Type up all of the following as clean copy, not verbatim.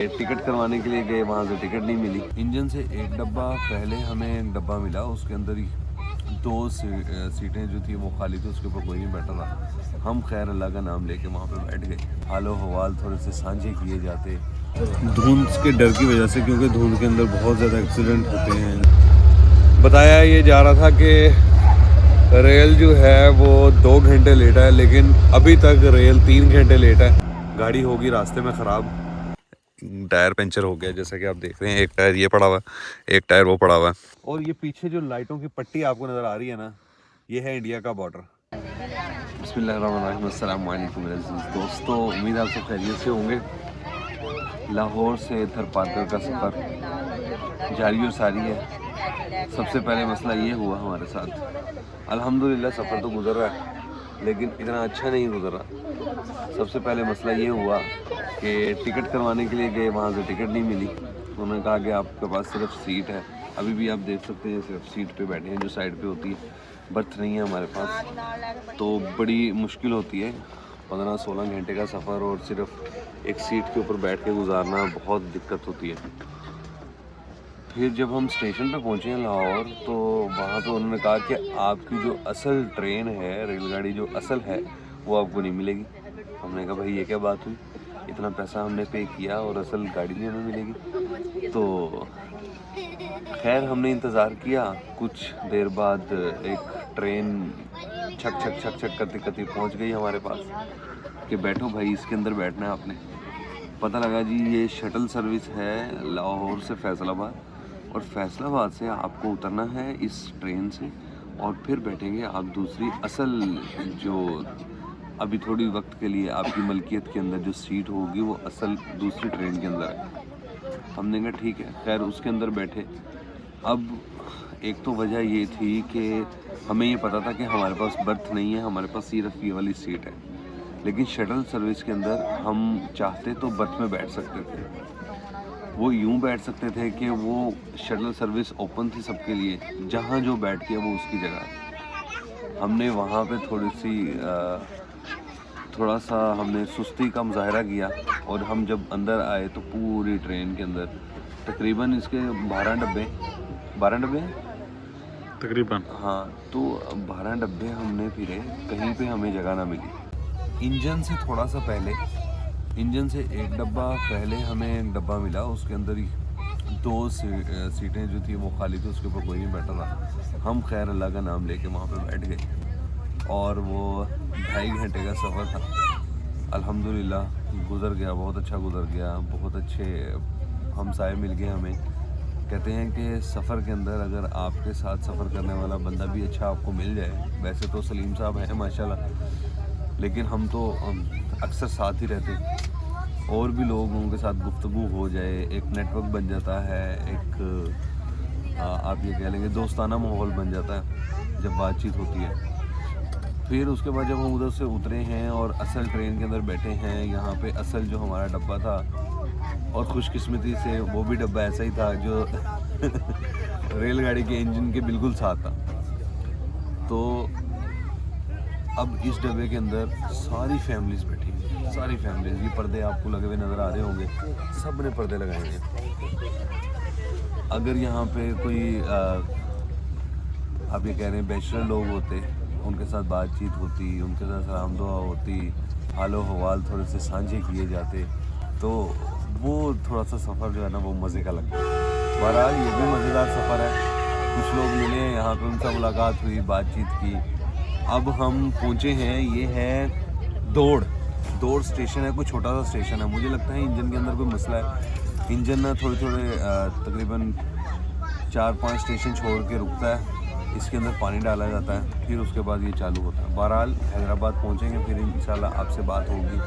Ticket करवाने के लिए गए, वहाँ से टिकट नहीं मिली। इंजन से एक डब्बा पहले हमें एक डब्बा मिला, उसके अंदर ही दो सीटें जो थी वो खाली थी, उसके ऊपर कोई नहीं बैठा था। हम खैर अल्लाह का नाम लेके वहाँ पे बैठ गए। हालो हवाल थोड़े से साझे किए जाते धुंध के डर की वजह से, क्योंकि धुंध के अंदर बहुत ज़्यादा एक्सीडेंट होते हैं। बताया ये जा रहा था कि रेल जो है वो 2 घंटे लेट है, लेकिन अभी तक रेल 3 घंटे लेट है। गाड़ी होगी रास्ते में ख़राब, टायर पंचर हो गया जैसा कि आप देख रहे हैं। एक टायर ये पड़ा हुआ है, एक टायर वो पड़ा हुआ है। और ये पीछे जो लाइटों की पट्टी आपको नज़र आ रही है ना, ये है इंडिया का बॉर्डर। बिस्मिल्लाहिर्रहमानिर्रहीम, अस्सलाम वालेकुम दोस्तों, उम्मीद आप सब खैरियत से होंगे। लाहौर से थरपारकर का सफ़र जारी और सारी है। सबसे पहले मसला ये हुआ हमारे साथ, अल्हम्दुलिल्लाह सफ़र तो गुजर रहा है लेकिन इतना अच्छा नहीं गुजर रहा। सबसे पहले मसला ये हुआ कि टिकट करवाने के लिए गए, वहाँ से टिकट नहीं मिली। उन्होंने कहा कि आपके पास सिर्फ सीट है। अभी भी आप देख सकते हैं सिर्फ सीट पे बैठे हैं, जो साइड पे होती है, बर्थ नहीं है हमारे पास। तो बड़ी मुश्किल होती है, 15-16 घंटे का सफ़र और सिर्फ एक सीट के ऊपर बैठ के गुजारना बहुत दिक्कत होती है। फिर जब हम स्टेशन पे पहुँचे हैं लाहौर, तो वहाँ पे उन्होंने कहा कि आपकी जो असल ट्रेन है, रेलगाड़ी जो असल है, वो आपको नहीं मिलेगी। हमने कहा भाई ये क्या बात हुई, इतना पैसा हमने पे किया और असल गाड़ी नहीं हमें मिलेगी। तो खैर हमने इंतज़ार किया। कुछ देर बाद एक ट्रेन छक छक छक छक करती करती पहुँच गई हमारे पास कि बैठो भाई, इसके अंदर बैठना है आपने। पता लगा जी ये शटल सर्विस है लाहौर से फैसलाबाद, और फैसलाबाद से आपको उतरना है इस ट्रेन से और फिर बैठेंगे आप दूसरी असल, जो अभी थोड़ी वक्त के लिए आपकी मलकियत के अंदर जो सीट होगी वो असल दूसरी ट्रेन के अंदर है। हमने कहा ठीक है, खैर उसके अंदर बैठे। अब एक तो वजह ये थी कि हमें ये पता था कि हमारे पास बर्थ नहीं है, हमारे पास सिर्फ ये वाली सीट है। लेकिन शटल सर्विस के अंदर हम चाहते तो बर्थ में बैठ सकते थे। वो यूं बैठ सकते थे कि वो शटल सर्विस ओपन थी सबके लिए, जहाँ जो बैठ के वो उसकी जगह। हमने वहाँ पे थोड़ा सा हमने सुस्ती का मुजाहरा किया, और हम जब अंदर आए तो पूरी ट्रेन के अंदर तकरीबन इसके 12 डब्बे हैं तकरीबन। हाँ, तो 12 डब्बे हमने फिरे, कहीं पे हमें जगह ना मिली। इंजन से थोड़ा सा पहले, इंजन से एक डब्बा पहले हमें एक डब्बा मिला, उसके अंदर ही दो सीटें जो थी वो खाली थी, उसके ऊपर कोई नहीं बैठा था। हम खैर अल्लाह का नाम लेके वहाँ पे बैठ गए और वो 2.5 घंटे का सफ़र था। अल्हम्दुलिल्लाह गुज़र गया, बहुत अच्छा गुज़र गया। बहुत अच्छे हमसाए मिल गए हमें। कहते हैं कि सफ़र के अंदर अगर आपके साथ सफ़र करने वाला बंदा भी अच्छा आपको मिल जाए, वैसे तो सलीम साहब हैं माशाल्लाह, लेकिन हम तो अक्सर साथ ही रहते, और भी लोगों के साथ गुफ्तगू हो जाए, एक नेटवर्क बन जाता है, एक आप ये कह लेंगे दोस्ताना माहौल बन जाता है जब बातचीत होती है। फिर उसके बाद जब हम उधर से उतरे हैं और असल ट्रेन के अंदर बैठे हैं, यहाँ पे असल जो हमारा डब्बा था, और खुशकिस्मती से वो भी डब्बा ऐसा ही था जो रेलगाड़ी के इंजन के बिल्कुल साथ था। तो अब इस डब्बे के अंदर सारी फैमिलीज बैठी हैं, सारी फैमिलीज। ये पर्दे आपको लगे हुए नज़र आ रहे होंगे, सब ने पर्दे लगाए हैं। अगर यहाँ पे कोई आप ये कह रहे हैं बैचलर लोग होते, उनके साथ बातचीत होती, उनके साथ सलाम दुआ होती, हालो हवाल थोड़े से साझे किए जाते, तो वो थोड़ा सा सफ़र जो है ना वो मज़े का लगता है। बहरहाल ये भी मज़ेदार सफ़र है। कुछ लोग मिले यहाँ पे, उनसे मुलाकात हुई, बातचीत की। अब हम पहुँचे हैं, ये है दौड़ स्टेशन है, कोई छोटा सा स्टेशन है। मुझे लगता है इंजन के अंदर कोई मसला है। इंजन ना थोड़े तकरीबन 4-5 स्टेशन छोड़ के रुकता है, इसके अंदर पानी डाला जाता है, फिर उसके बाद ये चालू होता है। बहरहाल हैदराबाद पहुँचेंगे, फिर इंशाल्लाह आपसे बात होगी।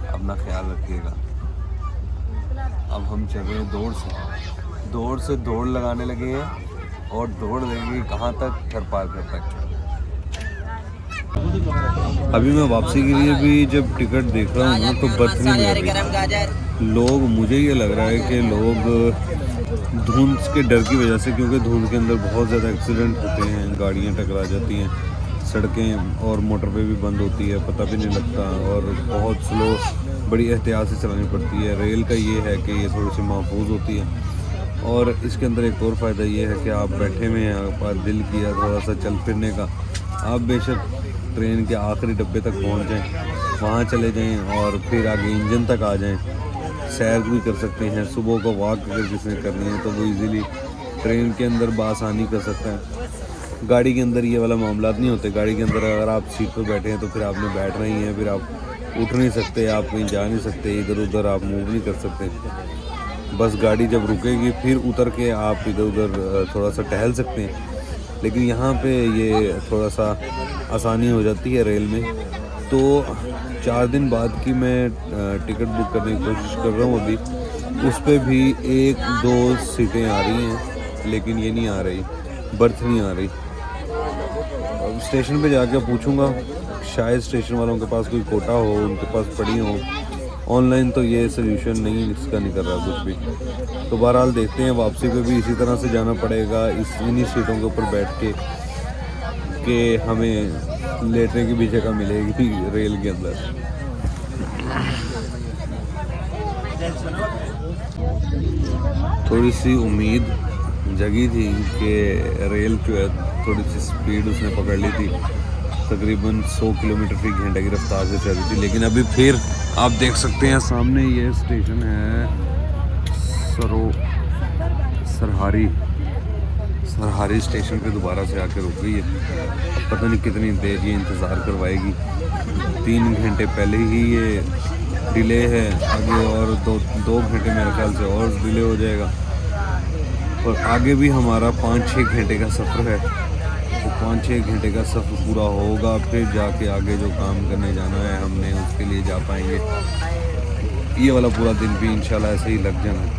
अपना ख्याल रखिएगा। अब हम चल रहे हैं दौड़ से दौड़ लगाने लगे हैं, और दौड़ लेंगे कहाँ तक, थरपारकर तक। अभी मैं वापसी के लिए भी जब टिकट देख रहा हूँ ना, तो बर्थ नहीं मिल रही। लोग, मुझे ये लग रहा है कि लोग धुंध के डर की वजह से, क्योंकि धुंध के अंदर बहुत ज़्यादा एक्सीडेंट होते हैं, गाड़ियाँ टकरा जाती हैं, सड़कें और मोटरवे भी बंद होती है, पता भी नहीं लगता, और बहुत स्लो, बड़ी एहतियात से चलानी पड़ती है। रेल का ये है कि ये थोड़ी सी महफूज होती है, और इसके अंदर एक और फ़ायदा ये है कि आप बैठे हुए हैं, आपका दिल किया थोड़ा सा चल फिरने का, आप बेशक ट्रेन के आखिरी डब्बे तक पहुंच जाएं, वहाँ चले जाएं और फिर आगे इंजन तक आ जाएं, सैर भी कर सकते हैं। सुबह को वॉक अगर किसी ने करनी है तो वो इजीली ट्रेन के अंदर बासानी कर सकता है। गाड़ी के अंदर ये वाला मामला नहीं होते। गाड़ी के अंदर अगर आप सीट पर बैठे हैं तो फिर आपने बैठना ही है, फिर आप उठ नहीं सकते, आप कहीं जा नहीं सकते, इधर उधर आप मूव नहीं कर सकते। बस गाड़ी जब रुकेगी फिर उतर के आप इधर उधर थोड़ा सा टहल सकते हैं। लेकिन यहाँ पे ये थोड़ा सा आसानी हो जाती है रेल में। तो 4 दिन बाद की मैं टिकट बुक करने की कोशिश कर रहा हूँ अभी, उस पर भी 1-2 सीटें आ रही हैं, लेकिन ये नहीं आ रही, बर्थ नहीं आ रही। अब स्टेशन पे जाकर पूछूंगा, शायद स्टेशन वालों के पास कोई कोटा हो, उनके पास पड़ी हो। ऑनलाइन तो ये सोल्यूशन नहीं, इसका नहीं कर रहा कुछ भी। तो बहरहाल देखते हैं, वापसी पे भी इसी तरह से जाना पड़ेगा, इन्हीं सीटों के ऊपर बैठ के कि हमें लेटने की भी जगह मिलेगी रेल के अंदर। थोड़ी सी उम्मीद जगी थी कि रेल जो है थोड़ी सी स्पीड उसने पकड़ ली थी, तकरीबन 100 किलोमीटर फी घंटे की रफ्तार से चल रही थी। लेकिन अभी फिर आप देख सकते हैं सामने ये स्टेशन है सरहारी स्टेशन पे दोबारा से आकर रुक गई है। अब पता नहीं कितनी देर ये इंतज़ार करवाएगी। 3 घंटे पहले ही ये डिले है, आगे और 2 घंटे मेरे ख्याल से और डिले हो जाएगा, और आगे भी हमारा 5-6 घंटे का सफ़र है। तो 5-6 घंटे का सफ़र पूरा होगा, फिर जाके आगे जो काम करने जाना है हमने उसके लिए जा पाएंगे। ये वाला पूरा दिन भी इंशाल्लाह ऐसे ही लग जाना है।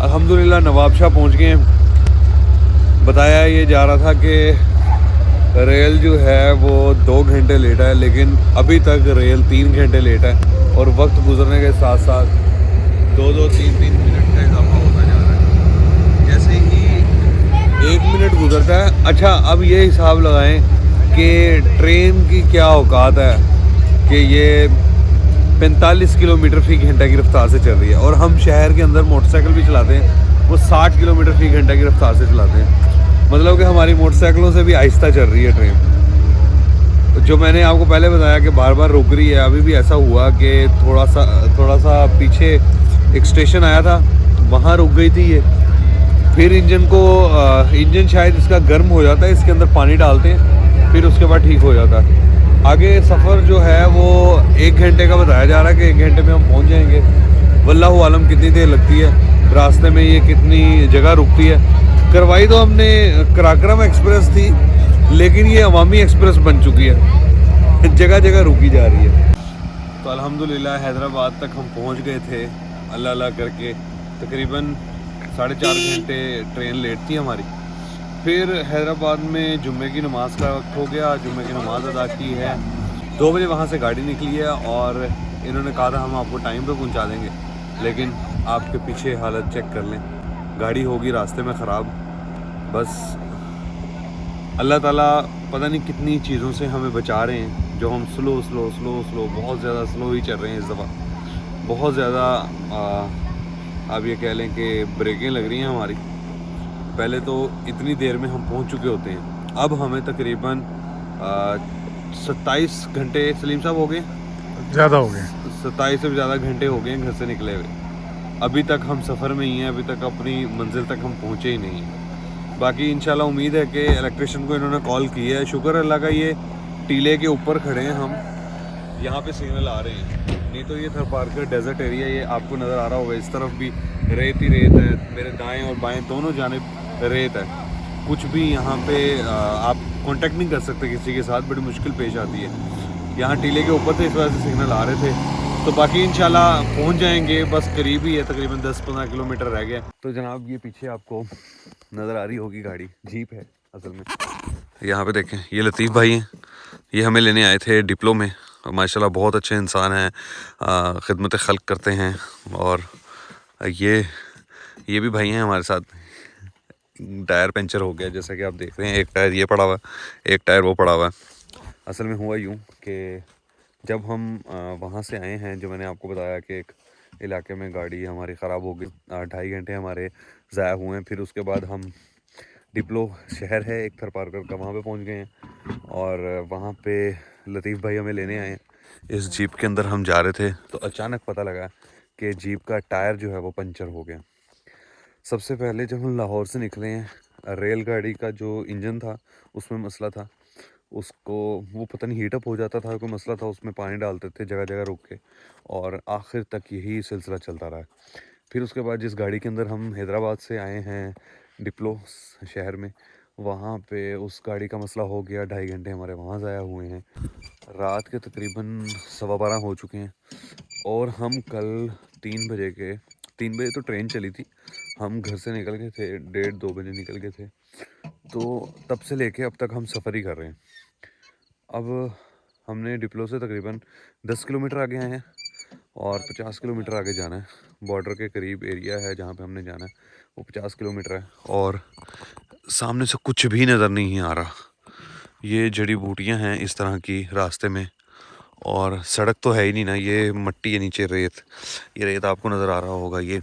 अल्हम्दुलिल्लाह नवाबशाह पहुंच गए हैं। बताया ये जा रहा था कि रेल जो है वो 2 घंटे लेट है, लेकिन अभी तक रेल 3 घंटे लेट है, और वक्त गुजरने के साथ साथ 2-2, 3-3 मिनट का इजाफा होता जा रहा है। जैसे ही 1 मिनट गुजरता है, अच्छा अब ये हिसाब लगाएं कि ट्रेन की क्या औकात है कि ये 45 किलोमीटर फी घंटा की रफ्तार से चल रही है, और हम शहर के अंदर मोटरसाइकिल भी चलाते हैं, वो 60 किलोमीटर फी घंटा की रफ्तार से चलाते हैं। मतलब कि हमारी मोटरसाइकिलों से भी आहिस्ता चल रही है ट्रेन। जो मैंने आपको पहले बताया कि बार बार रुक रही है, अभी भी ऐसा हुआ कि थोड़ा सा पीछे एक स्टेशन आया था, वहाँ रुक गई थी ये। फिर इंजन शायद इसका गर्म हो जाता है, इसके अंदर पानी डालते हैं, फिर उसके बाद ठीक हो जाता है। आगे सफ़र जो है वो 1 घंटे का बताया जा रहा है कि 1 घंटे में हम पहुंच जाएंगे। वल्लाहु आलम कितनी देर लगती है, रास्ते में ये कितनी जगह रुकती है। करवाई तो हमने कराक्रम एक्सप्रेस थी, लेकिन ये अवामी एक्सप्रेस बन चुकी है, जगह जगह रुकी जा रही है। तो अल्हम्दुलिल्लाह हैदराबाद तक हम पहुंच गए थे अल्लाह अल्लाह करके। तकरीबन 4.5 घंटे ट्रेन लेट थी हमारी। फिर हैदराबाद में जुम्मे की नमाज़ का वक्त हो गया, जुम्मे की नमाज़ अदा की है। 2 बजे वहाँ से गाड़ी निकली है, और इन्होंने कहा था हम आपको टाइम पे पहुँचा देंगे, लेकिन आपके पीछे हालत चेक कर लें, गाड़ी होगी रास्ते में ख़राब। बस अल्लाह ताला पता नहीं कितनी चीज़ों से हमें बचा रहे हैं, जो हम स्लो बहुत ज़्यादा स्लो ही चल रहे हैं इस दफ़ा। बहुत ज़्यादा आप ये कह लें कि ब्रेकें लग रही हैं हमारी। पहले तो इतनी देर में हम पहुंच चुके होते हैं, अब हमें तकरीबन 27 घंटे सलीम साहब हो गए, ज़्यादा हो गए, 27 से भी ज़्यादा घंटे हो गए घर से निकले हुए। अभी तक हम सफ़र में ही हैं, अभी तक अपनी मंजिल तक हम पहुँचे ही नहीं हैं। बाकी इंशाल्लाह उम्मीद है कि इलेक्ट्रिशियन को इन्होंने कॉल की है, शुक्र अल्लाह का ये टीले के ऊपर खड़े हैं हम, यहाँ पे सिग्नल आ रहे हैं। नहीं तो ये थरपारकर डेजर्ट एरिया, ये आपको नज़र आ रहा होगा, इस तरफ भी रेत ही रेत है, मेरे दाएं और बाएं दोनों जानिब रेत है। कुछ भी यहाँ पे आप कांटेक्ट नहीं कर सकते किसी के साथ, बड़ी मुश्किल पेश आती है। यहाँ टीले के ऊपर थे, इस वजह से सिग्नल आ रहे थे। तो बाकी इंशाल्लाह पहुँच जाएंगे, बस करीब ही है, तकरीबन 10-15 किलोमीटर रह गया। तो जनाब ये पीछे आपको नज़र आ रही होगी गाड़ी, जीप है असल में। यहाँ पे देखें, ये लतीफ़ भाई हैं, ये हमें लेने आए थे डिप्लो में। माशाल्लाह बहुत अच्छे इंसान हैं, खिदमत खल्क करते हैं। और ये भी भाई हैं हमारे साथ, टायर पंचर हो गया, जैसा कि आप देख रहे हैं। एक टायर ये पड़ा हुआ है, एक टायर वो पड़ा हुआ है। असल में हुआ यूँ कि जब हम वहाँ से आए हैं, जो मैंने आपको बताया कि एक इलाके में गाड़ी हमारी ख़राब हो गई, 2.5 घंटे हमारे ज़ाया हुए हैं। फिर उसके बाद हम डिप्लो शहर है एक थरपारकर का, वहाँ पे पहुँच गए हैं और वहाँ पे लतीफ़ भाई हमें लेने आए हैं। इस जीप के अंदर हम जा रहे थे तो अचानक पता लगा कि जीप का टायर जो है वो पंचर हो गया। सबसे पहले जब हम लाहौर से निकले हैं, रेलगाड़ी का जो इंजन था उसमें मसला था, उसको वो पता नहीं हीटअप हो जाता था, कोई मसला था, उसमें पानी डालते थे जगह जगह रुक के, और आखिर तक यही सिलसिला चलता रहा। फिर उसके बाद जिस गाड़ी के अंदर हम हैदराबाद से आए हैं डिप्लो शहर में, वहाँ पे उस गाड़ी का मसला हो गया। 2.5 घंटे हमारे वहाँ ज़ाया हुए हैं। रात के तकरीबन 12:15 हो चुके हैं और हम कल 3 बजे तो ट्रेन चली थी, हम घर से निकल गए थे 1:30-2 बजे निकल गए थे। तो तब से लेके अब तक हम सफ़र ही कर रहे हैं। अब हमने डिप्लो से तकरीबन 10 किलोमीटर आगे आए हैं और 50 किलोमीटर आगे जाना है। बॉर्डर के करीब एरिया है जहाँ पे हमने जाना है, वो 50 किलोमीटर है और सामने से कुछ भी नज़र नहीं आ रहा। ये जड़ी बूटियाँ हैं इस तरह की रास्ते में, और सड़क तो है ही नहीं ना, ये मट्टी है, नीचे रेत। ये रेत आपको नज़र आ रहा होगा। ये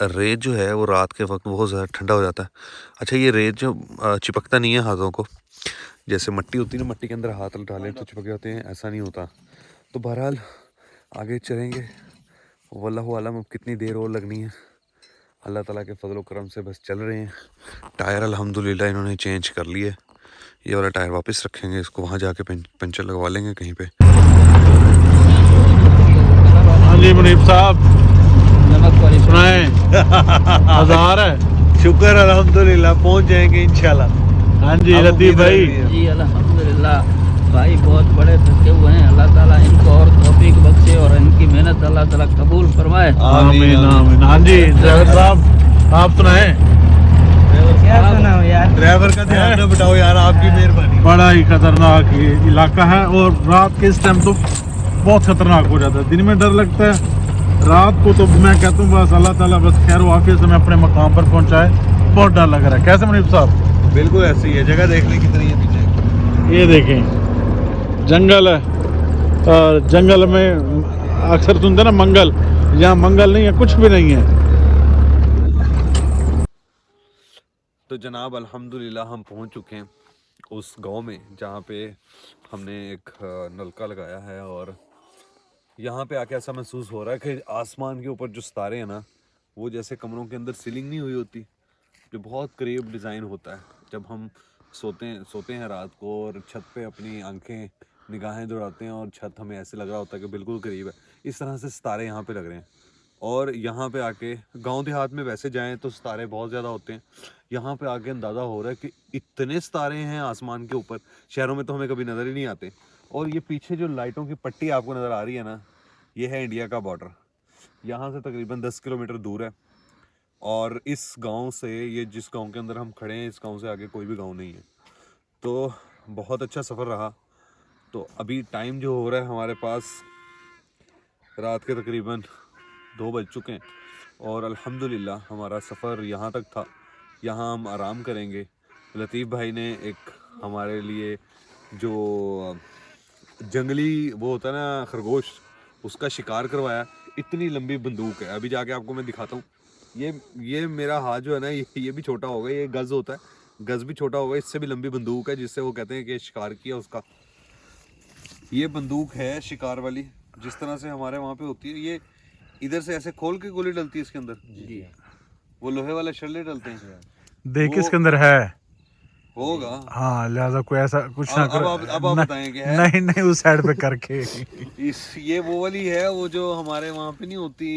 रेत जो है वो रात के वक्त बहुत ज़्यादा ठंडा हो जाता है। अच्छा, ये रेत जो चिपकता नहीं है हाथों को, जैसे मट्टी होती है ना, मट्टी के अंदर हाथ डालें तो चिपक जाते हैं, ऐसा नहीं होता। तो बहरहाल आगे चलेंगे, वल्लाहु आलम अब कितनी देर और लगनी है। अल्लाह ताला के फजल करम से बस चल रहे हैं। टायर अल्हम्दुलिल्लाह इन्होंने चेंज कर लिए। ये वाला टायर वापस रखेंगे, इसको वहाँ जाके पंचर लगवा लेंगे कहीं पे। हाँ जी मुनीब साहब, सुनाए हजार है। शुक्र अल्हम्दुलिल्लाह, पहुंच जाएंगे इंशाल्लाह। हाँ जी लतीफ भाई। जी अल्हम्दुलिल्लाह भाई, बहुत बड़े थके हुए हैं। अल्लाह ताला इनको और तौफीक बख्शे और इनकी मेहनत अल्लाह ताला कबूल फरमाए। आमीन आमीन। हाँ जी ड्राइवर साहब, आप सुनाए। क्या सुनाओ यार, ड्राइवर का ध्यान न बिठाओ यार, आपकी मेहरबानी। बड़ा ही खतरनाक ये इलाका है और रात के इस टाइम तो बहुत खतरनाक हो जाता है। दिन में डर लगता है, रात को तो मैं कहता हूँ बस अल्लाह ताला बस खैर वाफियत से मैं अपने मकाम पर पहुँचाए। बहुत डर लग रहा है। कैसे मुनीब साहब? बिल्कुल ऐसी है, जगह देखने कितनी है पीछे। ये देखें जंगल है और जंगल में अक्सर सुनते ना मंगल, यहाँ मंगल नहीं है, कुछ भी नहीं है। तो जनाब अल्हम्दुलिल्लाह हम पहुंच चुके हैं उस गांव में जहां पे हमने एक नलका लगाया है, और यहाँ पे आके ऐसा महसूस हो रहा है कि आसमान के ऊपर जो सितारे हैं ना, वो जैसे कमरों के अंदर सीलिंग नहीं हुई होती, जो बहुत करीब डिज़ाइन होता है। जब हम सोते हैं रात को और छत पे अपनी आंखें निगाहें दौड़ाते हैं और छत हमें ऐसे लग रहा होता है कि बिल्कुल करीब है, इस तरह से सितारे यहाँ पे लग रहे हैं। और यहाँ पे आके गांव देहात में वैसे जाएं तो सितारे बहुत ज़्यादा होते हैं, यहाँ पे आके अंदाज़ा हो रहा है कि इतने सितारे हैं आसमान के ऊपर, शहरों में तो हमें कभी नज़र ही नहीं आते। और ये पीछे जो लाइटों की पट्टी आपको नज़र आ रही है ना, ये है इंडिया का बॉर्डर। यहाँ से तकरीबन 10 किलोमीटर दूर है, और इस गांव से, ये जिस गांव के अंदर हम खड़े हैं, इस गांव से आगे कोई भी गांव नहीं है। तो बहुत अच्छा सफ़र रहा। तो अभी टाइम जो हो रहा है हमारे पास, रात के तकरीबन 2 बज चुके हैं और अल्हम्दुलिल्लाह हमारा सफ़र यहाँ तक था। यहाँ हम आराम करेंगे। लतीफ़ भाई ने एक हमारे लिए जो जंगली वो होता है ना खरगोश, उसका शिकार करवाया। इतनी लंबी बंदूक है, अभी जाके आपको मैं दिखाता हूँ। ये मेरा हाथ जो है ना, ये भी छोटा होगा, ये गज़ होता है, गज़ भी छोटा होगा, इससे भी लंबी बंदूक है, जिससे वो कहते हैं कि शिकार किया उसका। ये बंदूक है शिकार वाली, जिस तरह से हमारे वहाँ पे होती है। ये इधर से ऐसे खोल के गोली डलती है इसके अंदर, वो लोहे वाले शल्ले डलते हैं। देख इसके अंदर है होगा, हाँ, लिहाजा कोई ऐसा कुछ ना करो। अब आप बताएं कि है? नहीं नहीं, उस साइड पे करके ये वो वाली है, वो जो हमारे वहाँ पे नहीं होती,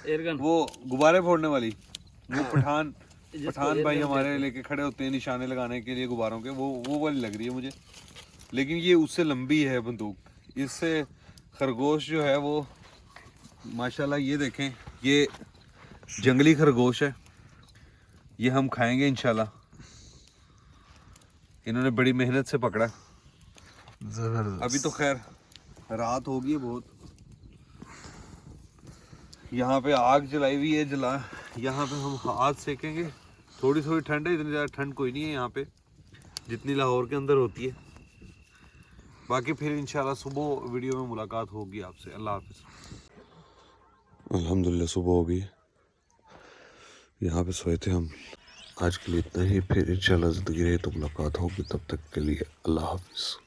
एयरगन, वो गुब्बारे फोड़ने वाली, वो पठान भाई हमारे लेके खड़े होते हैं निशाने लगाने के लिए गुब्बारों के, वो वाली लग रही है मुझे। लेकिन ये उससे लंबी है बंदूक। इससे खरगोश जो है वो माशाल्लाह, ये देखें, ये जंगली खरगोश है, ये हम खाएंगे इंशाल्लाह। इन्होंने बड़ी मेहनत से पकड़ा। जबरदस्त। अभी तो खैर रात होगी बहुत। यहाँ पे आग जलाई हुई है, यहाँ पे हम हाथ सेकेंगे। थोड़ी थोड़ी ठंड है, इतनी ज़्यादा ठंड कोई नहीं है यहाँ पे जितनी लाहौर के अंदर होती है। बाकी फिर इंशाल्लाह सुबह वीडियो में मुलाकात होगी आपसे। अल्लाह हाफिज़। अल्हम्दुलिल्लाह सुबह हो गई, यहाँ पे सोए थे हम। आज के लिए इतना ही, फिर इंशाल्लाह ज़िंदगी रही तो मुलाकात होगी। तब तक के लिए अल्लाह हाफिज़।